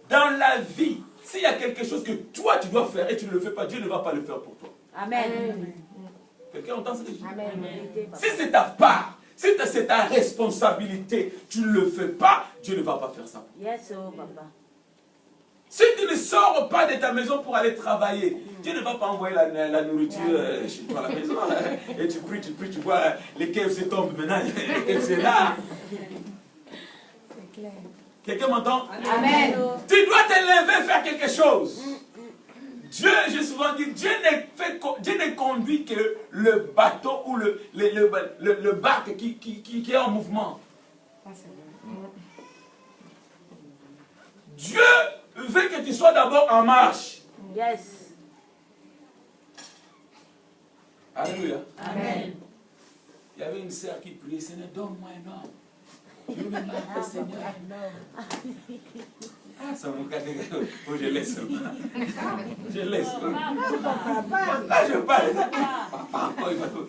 Dans la vie, s'il y a quelque chose que toi tu dois faire et tu ne le fais pas, Dieu ne va pas le faire pour toi. Amen. Quelqu'un entend ce que je dis? Amen. Si c'est ta part, si c'est ta responsabilité, tu ne le fais pas, Dieu ne va pas faire ça. Yes, oh papa. Si tu ne sors pas de ta maison pour aller travailler, Dieu ne va pas envoyer la nourriture chez toi à la maison. Et tu pries, tu vois, les KFC tombent maintenant, les KFC là. C'est clair. Quelqu'un m'entend? Amen. Tu dois te lever, faire quelque chose. Dieu, j'ai souvent dit, Dieu ne conduit que le bateau ou le barque qui est en mouvement. Dieu veut que tu sois d'abord en marche. Yes. Alléluia. Amen. Il y avait une sœur qui priait, Seigneur, donne-moi un homme. Je me marre, Seigneur. Ah, ça me casse. Oh, je laisse. Je laisse. Là, je parle. Papa, encore, il va tout.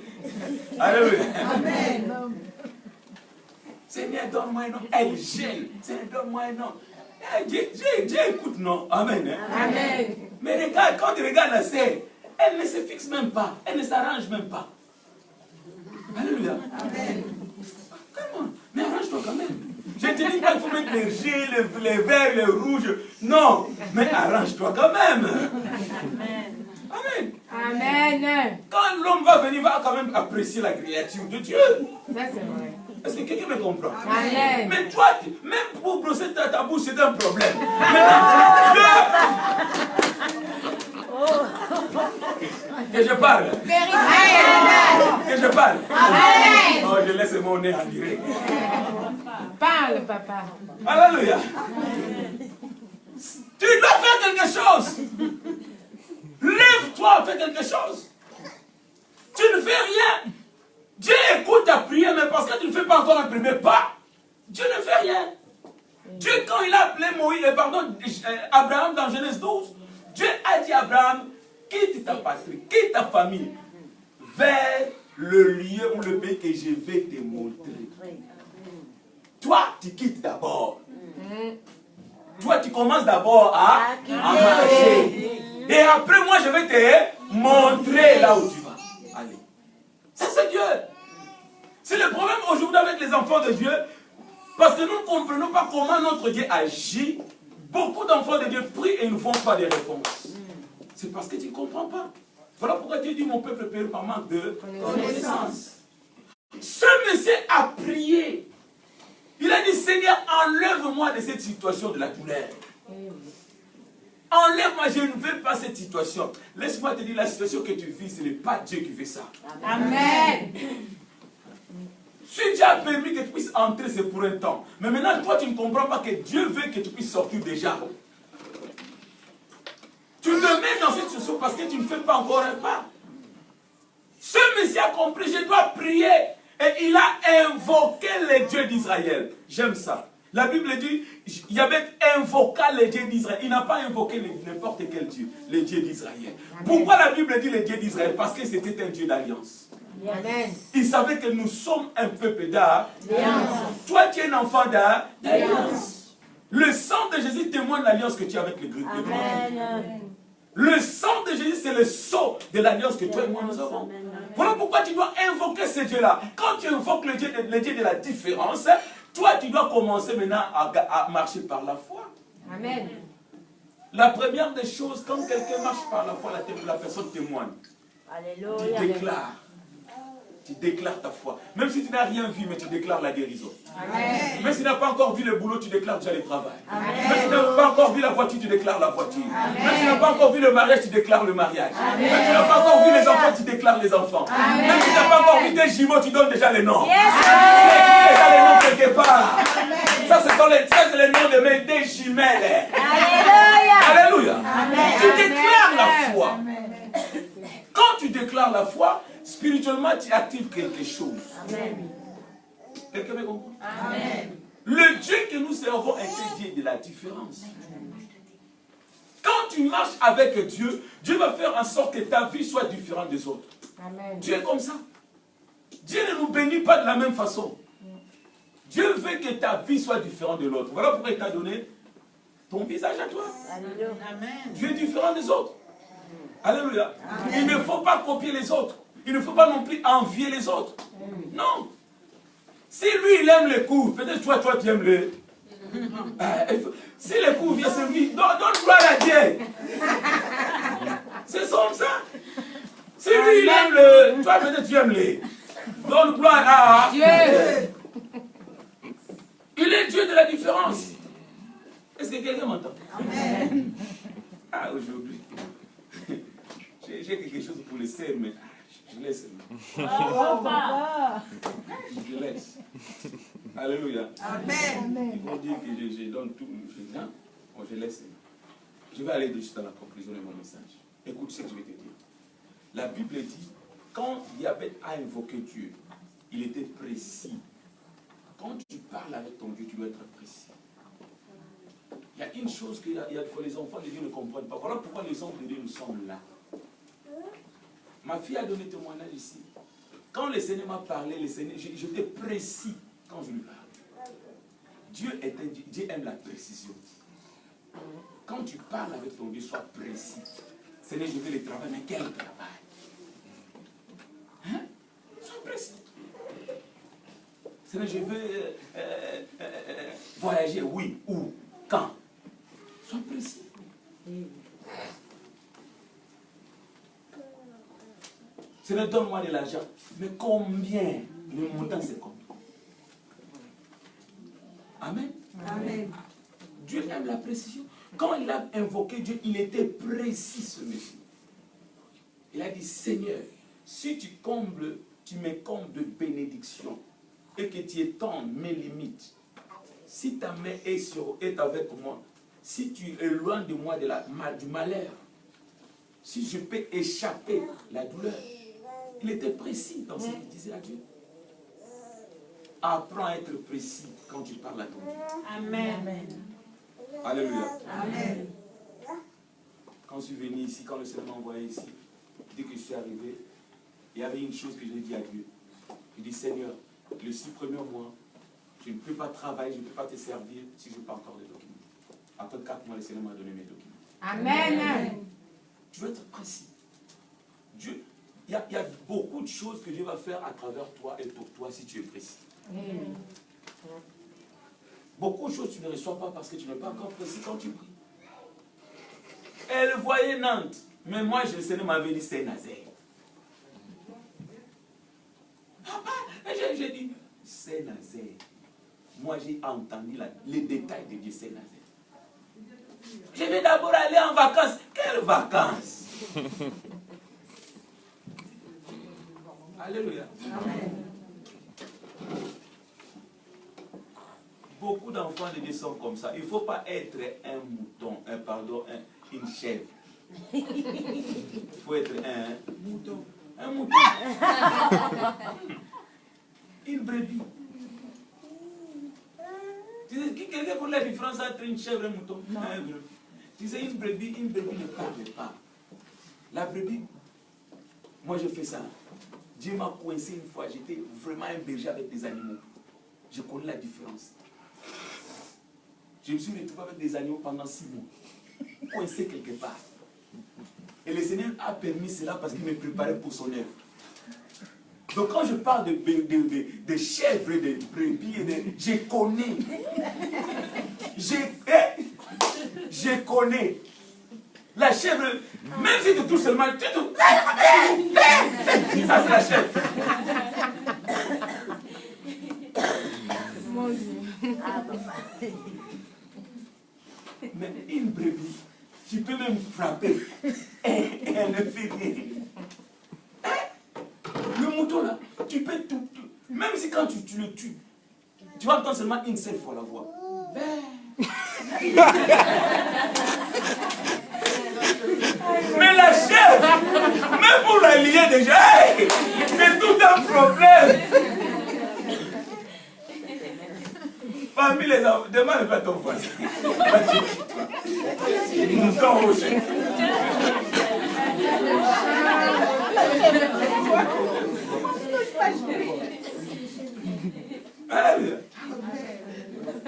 Alléluia. Amen. Seigneur, donne-moi un homme. Elle gêne. Seigneur, donne-moi un homme. Dieu écoute, non? Amen. Hein? Amen. Mais regarde, quand tu regardes la sœur, elle ne se fixe même pas. Elle ne s'arrange même pas. Alléluia. Amen. Comment? Mais arrange-toi quand même. Je ne te dis pas qu'il faut mettre les gilets, les verts, les rouges. Non. Mais arrange-toi quand même. Amen. Amen. Quand l'homme va venir, il va quand même apprécier la créature de Dieu. Ça, c'est vrai. Est-ce que quelqu'un me comprend? Amen. Mais toi, même pour brosser ta bouche, c'est un problème. Maintenant, que je parle. Que je parle. Amen. Oh, je laisse mon nez en direct. Parle, papa. Alléluia. Tu dois faire quelque chose. Lève-toi, fais quelque chose. tu ne fais rien. Dieu écoute ta prière, mais parce que tu ne fais pas encore un premier pas, Dieu ne fait rien. Dieu, quand il a appelé Abraham dans Genèse 12, Dieu a dit à Abraham, quitte ta patrie, quitte ta famille, vers le lieu ou le pays que je vais te montrer. Toi, tu quittes d'abord. Toi, tu commences d'abord à marcher. Et après, moi, je vais te montrer là où tu vas. Allez. Ça, c'est Dieu. C'est le problème aujourd'hui avec les enfants de Dieu. Parce que nous ne comprenons pas comment notre Dieu agit. Beaucoup d'enfants de Dieu prient et ne font pas de réponses. C'est parce que tu ne comprends pas. Voilà pourquoi Dieu dit mon peuple périt par manque de connaissance. Ce monsieur a prié. Il a dit, Seigneur, enlève-moi de cette situation de la douleur. Enlève-moi, je ne veux pas cette situation. Laisse-moi te dire, la situation que tu vis, ce n'est pas Dieu qui fait ça. Amen. Si Dieu a permis que tu puisses entrer, c'est pour un temps. Mais maintenant, toi, tu ne comprends pas que Dieu veut que tu puisses sortir déjà. Tu te mets dans cette situation parce que tu ne fais pas encore un pas. Ce Messie a compris, je dois prier. Et il a invoqué les dieux d'Israël. J'aime ça. La Bible dit, Yahvé invoqua les dieux d'Israël. Il n'a pas invoqué n'importe quel dieu, les dieux d'Israël. Pourquoi la Bible dit les dieux d'Israël? Parce que c'était un Dieu d'alliance. Il savait que nous sommes un peuple d'alliance. Toi, tu es un enfant d'alliance. Le sang de Jésus témoigne de l'alliance que tu as avec les Grecs. Le sang de Jésus, c'est le sceau de l'alliance que toi et moi nous avons. Voilà pourquoi tu dois invoquer ce Dieu-là. Quand tu invoques le Dieu de la différence, toi, tu dois commencer maintenant à marcher par la foi. Amen. La première des choses, quand quelqu'un marche par la foi, la personne témoigne. Alléluia. Tu déclares. Tu déclares ta foi. Même si tu n'as rien vu, mais tu déclares la guérison. Amen. Même si tu n'as pas encore vu le boulot, tu déclares déjà le travail. Amen. Même si tu n'as pas encore vu la voiture, tu déclares la voiture. Amen. Même si tu n'as pas encore vu le mariage, tu déclares le mariage. Amen. Même si tu n'as pas encore vu les enfants, tu déclares les enfants. Amen. Même si tu n'as pas encore vu des jumeaux, tu donnes déjà les noms. Yes. Tu écris déjà les noms quelque part. Ça, c'est le nom de mes deux jumelles. Alléluia. Alléluia. Amen. Tu déclares la foi. Amen. Quand tu déclares la foi, spirituellement, tu actives quelque chose. Amen. Quelqu'un me comprend? Amen. Le Dieu que nous servons est un Dieu de la différence. Quand tu marches avec Dieu, Dieu va faire en sorte que ta vie soit différente des autres. Amen. Dieu est comme ça. Dieu ne nous bénit pas de la même façon. Dieu veut que ta vie soit différente de l'autre. Voilà pourquoi il t'a donné ton visage à toi. Alléluia. Dieu est différent des autres. Alléluia. Il ne faut pas copier les autres. Il ne faut pas non plus envier les autres. Non. Si lui, il aime les coups, peut-être toi, tu aimes les... Si les coups viennent, c'est lui. Donne gloire à Dieu. C'est comme ça. Si lui, il aime le... Toi, peut-être tu aimes les... Donne gloire à Dieu. Il est Dieu de la différence. Est-ce que quelqu'un m'entend? Amen. Ah, aujourd'hui, j'ai quelque chose pour les sœurs, mais je laisse. Oh, papa. Je laisse. Alléluia. Amen. Ils vont dire que je donne tout. Non, bon, je laisse. Je vais aller juste à la conclusion de mon message. Écoute ce que je vais te dire. La Bible dit, quand Yahvé a invoqué Dieu, il était précis. Quand tu parles avec ton Dieu, tu dois être précis. Il y a une chose que les enfants de Dieu ne comprennent pas. Voilà pourquoi les hommes de Dieu nous sommes là. Ma fille a donné témoignage ici. Quand le Seigneur m'a parlé, j'étais précis quand je lui parlais. Dieu aime la précision. Quand tu parles avec ton Dieu, sois précis. Seigneur, je veux le travail, mais quel travail? Hein? Sois précis. Seigneur, je veux voyager, oui, où, quand? Sois précis. Seigneur, donne-moi de l'argent. Mais combien? Le montant, c'est combien? Amen. Amen. Dieu aime la précision. Quand il a invoqué Dieu, il était précis, ce monsieur. Il a dit, Seigneur, si tu me combles de bénédiction et que tu étends mes limites, si ta main est avec moi, si tu éloignes de moi du malheur, si je peux échapper la douleur, Il était précis dans ce qu'il disait à Dieu. Apprends à être précis quand tu parles à ton Dieu. Amen. Alléluia. Amen. Quand je suis venu ici, quand le Seigneur m'a envoyé ici, dès que je suis arrivé, il y avait une chose que j'ai dit à Dieu. Je dis, Seigneur, le 6 premiers mois, je ne peux pas travailler, je ne peux pas te servir si je n'ai pas encore de documents. Après 4 mois, le Seigneur m'a donné mes documents. Amen. Tu dois être précis. Dieu, il y a beaucoup de choses que Dieu va faire à travers toi et pour toi si tu es précis. Beaucoup de choses tu ne reçois pas parce que tu n'es pas encore précis quand tu pries. Elle voyait Nantes, mais moi, le Seigneur m'avait dit Saint-Nazaire. J'ai dit Saint-Nazaire. Moi, j'ai entendu les détails de Dieu Saint-Nazaire. Je vais d'abord aller en vacances. Quelles vacances? Alléluia. Amen. Beaucoup d'enfants de Dieu sont comme ça. Il ne faut pas être un mouton, une chèvre. Il faut être un mouton. Un mouton. Une brebis. Tu sais, quelqu'un connaît la différence entre une chèvre et un mouton? Non. Tu sais, une brebis ne parle pas. La brebis, moi je fais ça. Dieu m'a coincé une fois. J'étais vraiment un berger avec des animaux. Je connais la différence. Je me suis retrouvé avec des animaux pendant 6 mois. Coincé quelque part. Et le Seigneur a permis cela parce qu'il me préparait pour son œuvre. Donc quand je parle de chèvres, de brebis, je connais. Je connais. La chèvre, même si tu touches seulement, tu touches. Ça c'est la chèvre. Mon Dieu. Mais une brebis, tu peux même frapper. Et elle ne fait rien. Le mouton là, tu peux tout. Même si quand tu le tues, tu vas entendre seulement une seule fois la voix. Mais la chèvre, même pour la lier déjà, c'est tout un problème. Parmi les enfants, demande pas ton voisin. Mouton rouge.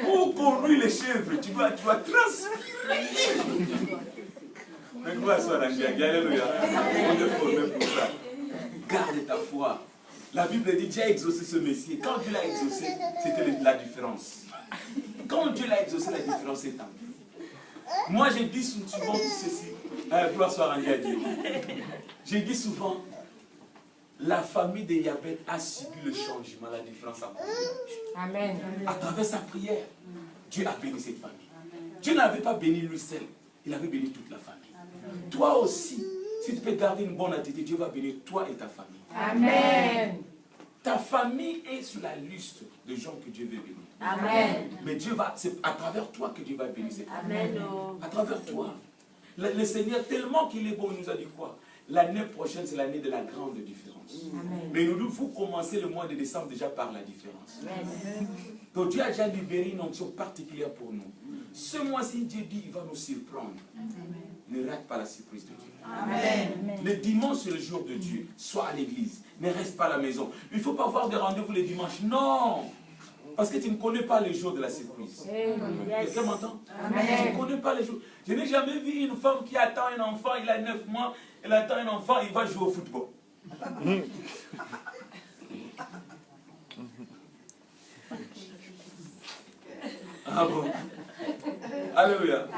Pour conduire les chèvres, tu dois transpirer. Mais quoi soit la chienne, alléluia. On est formé pour ça. Garde ta foi. La Bible dit Dieu a exaucé ce Messie. Quand Dieu l'a exaucé, c'était la différence. Quand Dieu l'a exaucé, la différence est en lui. Moi, je dis souvent ceci. Gloire soit rendue à Dieu. Je dis souvent, la famille de Yabet a subi le changement, la différence a produit. Amen. À travers sa prière, Dieu a béni cette famille. Dieu n'avait pas béni lui seul, il avait béni toute la famille. Toi aussi, si tu peux garder une bonne attitude, Dieu va bénir toi et ta famille. Amen. Ta famille est sur la liste de gens que Dieu veut bénir. Amen. Mais Dieu va, c'est à travers toi que Dieu va bénir cette famille. Amen. À travers toi. Le Seigneur, tellement qu'il est bon, il nous a dit quoi? L'année prochaine, c'est l'année de la grande différence. Amen. Mais nous devons commencer le mois de décembre déjà par la différence. Amen. Donc Dieu a déjà libéré une onction particulière pour nous. Ce mois-ci, Dieu dit, il va nous surprendre. Ne rate pas la surprise de Dieu. Amen. Le dimanche, c'est le jour de Dieu. Sois à l'église. Ne reste pas à la maison. Il ne faut pas avoir des rendez-vous le dimanche. Non. Parce que tu ne connais pas les jours de la surprise. Quelqu'un m'entend? Tu ne connais pas les jours. Je n'ai jamais vu une femme qui attend un enfant, il a 9 mois, elle attend un enfant, il va jouer au football. Ah bon? Alléluia.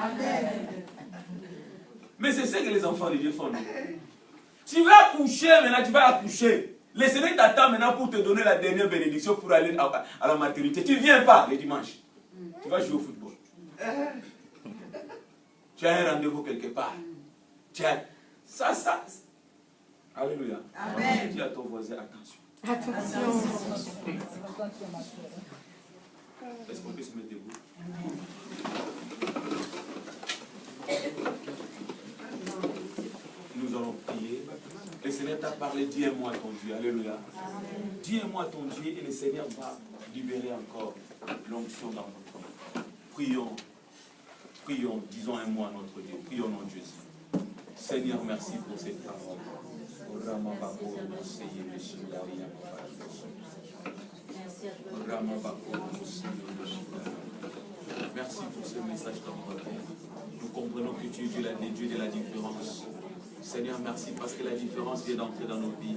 Mais c'est ce que les enfants de Dieu font. Tu vas accoucher, maintenant tu vas accoucher. Le Seigneur t'attend maintenant pour te donner la dernière bénédiction pour aller à la maternité. Tu ne viens pas le dimanche. Tu vas jouer au football. Tu as un rendez-vous quelque part. Tu as... Ça. Alléluia. Amen. Dis à ton voisin, attention. Attention. Est-ce qu'on peut se mettre debout? Nous allons prier. Le Seigneur t'a parlé, dis-moi ton Dieu. Alléluia. Dis-moi ton Dieu et le Seigneur va libérer encore l'onction dans notre vie. Prions. Prions, disons un mot à notre Dieu. Prions notre Jésus. Seigneur, merci pour cette parole. Merci pour ce message dans notre vie. Nous comprenons que tu es Dieu de la différence. Seigneur, merci parce que la différence vient d'entrer dans nos vies.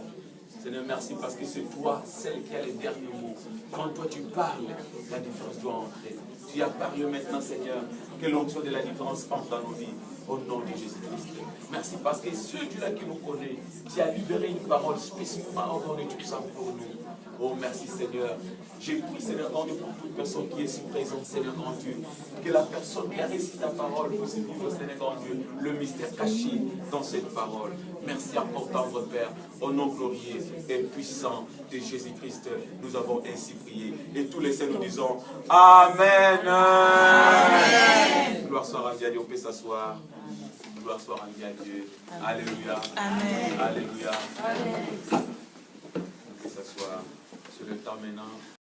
Seigneur, merci parce que c'est toi, celle qui a les derniers mots. Quand toi tu parles, la différence doit entrer. Tu as parlé maintenant, Seigneur, que l'onction de la différence entre dans nos vies. Au nom de Jésus-Christ. Merci parce que ce Dieu-là qui nous connaît, tu as libéré une parole spécifiquement ordonnée tout ça pour nous. Oh, merci Seigneur. J'ai pris, Seigneur, grand Dieu, pour toute personne qui est ici présente, Seigneur, grand Dieu. Que la personne qui a récité ta parole puisse vivre, Seigneur, grand Dieu, le mystère caché dans cette parole. Merci encore, tendre Père. Au nom glorieux et puissant de Jésus-Christ, nous avons ainsi prié. Et tous les saints nous disons Amen. Amen. Gloire soit rendue à Dieu. On peut s'asseoir. Gloire soit rendue à Dieu. Alléluia. Amen. Alléluia. Amen. On peut s'asseoir. C'est le temps maintenant.